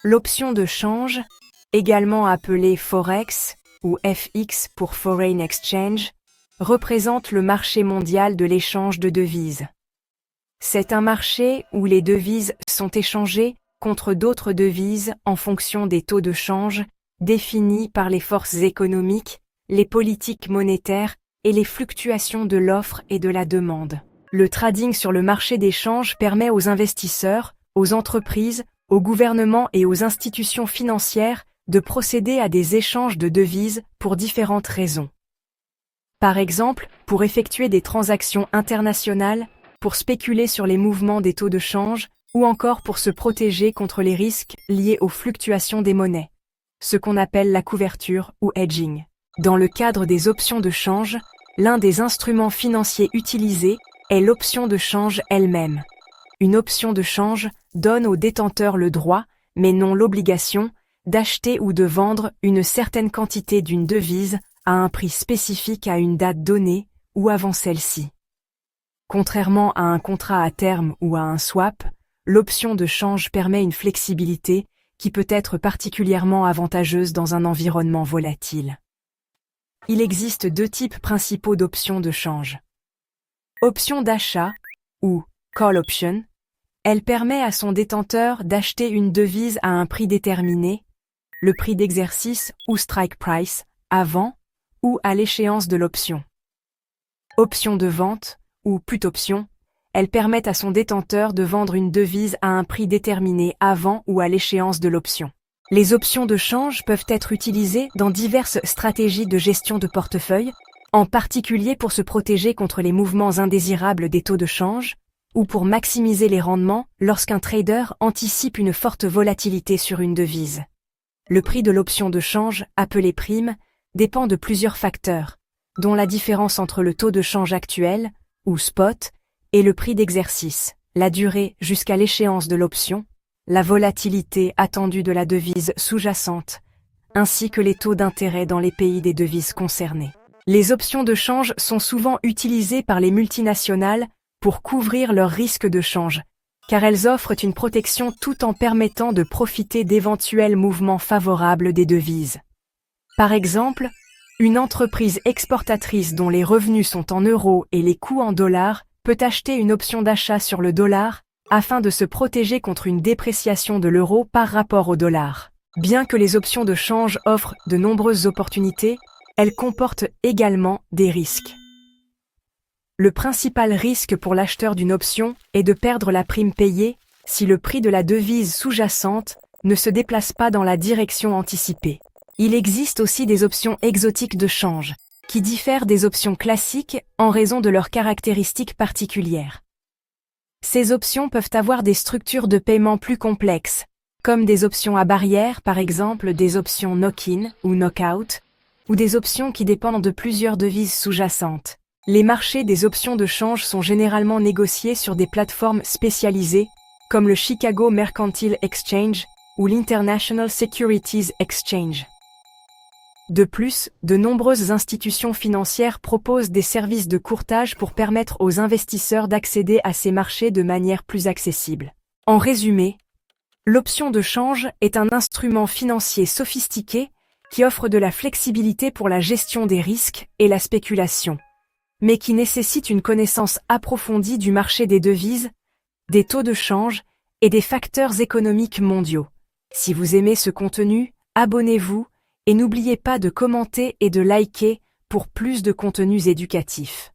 L'option de change, également appelée Forex ou FX pour Foreign Exchange, représente le marché mondial de l'échange de devises. C'est un marché où les devises sont échangées contre d'autres devises en fonction des taux de change définis par les forces économiques, les politiques monétaires et les fluctuations de l'offre et de la demande. Le trading sur le marché des changes permet aux investisseurs, aux entreprises, aux gouvernements et aux institutions financières de procéder à des échanges de devises pour différentes raisons. Par exemple, pour effectuer des transactions internationales, pour spéculer sur les mouvements des taux de change, ou encore pour se protéger contre les risques liés aux fluctuations des monnaies, ce qu'on appelle la couverture ou hedging. Dans le cadre des options de change, l'un des instruments financiers utilisés est l'option de change elle-même. Une option de change donne au détenteur le droit, mais non l'obligation, d'acheter ou de vendre une certaine quantité d'une devise à un prix spécifique à une date donnée ou avant celle-ci. Contrairement à un contrat à terme ou à un swap, l'option de change permet une flexibilité qui peut être particulièrement avantageuse dans un environnement volatile. Il existe deux types principaux d'options de change. Option d'achat, ou call option, elle permet à son détenteur d'acheter une devise à un prix déterminé, le prix d'exercice ou strike price, avant ou à l'échéance de l'option. Option de vente, ou put option, elle permet à son détenteur de vendre une devise à un prix déterminé avant ou à l'échéance de l'option. Les options de change peuvent être utilisées dans diverses stratégies de gestion de portefeuille, en particulier pour se protéger contre les mouvements indésirables des taux de change, ou pour maximiser les rendements lorsqu'un trader anticipe une forte volatilité sur une devise. Le prix de l'option de change, appelée prime, dépend de plusieurs facteurs, dont la différence entre le taux de change actuel, ou spot, et le prix d'exercice, la durée jusqu'à l'échéance de l'option, la volatilité attendue de la devise sous-jacente, ainsi que les taux d'intérêt dans les pays des devises concernées. Les options de change sont souvent utilisées par les multinationales pour couvrir leurs risques de change, car elles offrent une protection tout en permettant de profiter d'éventuels mouvements favorables des devises. Par exemple, une entreprise exportatrice dont les revenus sont en euros et les coûts en dollars peut acheter une option d'achat sur le dollar afin de se protéger contre une dépréciation de l'euro par rapport au dollar. Bien que les options de change offrent de nombreuses opportunités, elles comportent également des risques. Le principal risque pour l'acheteur d'une option est de perdre la prime payée si le prix de la devise sous-jacente ne se déplace pas dans la direction anticipée. Il existe aussi des options exotiques de change, qui diffèrent des options classiques en raison de leurs caractéristiques particulières. Ces options peuvent avoir des structures de paiement plus complexes, comme des options à barrière, par exemple des options knock-in ou knock-out, ou des options qui dépendent de plusieurs devises sous-jacentes. Les marchés des options de change sont généralement négociés sur des plateformes spécialisées, comme le Chicago Mercantile Exchange ou l'International Securities Exchange. De plus, de nombreuses institutions financières proposent des services de courtage pour permettre aux investisseurs d'accéder à ces marchés de manière plus accessible. En résumé, l'option de change est un instrument financier sophistiqué qui offre de la flexibilité pour la gestion des risques et la spéculation, mais qui nécessite une connaissance approfondie du marché des devises, des taux de change et des facteurs économiques mondiaux. Si vous aimez ce contenu, abonnez-vous et n'oubliez pas de commenter et de liker pour plus de contenus éducatifs.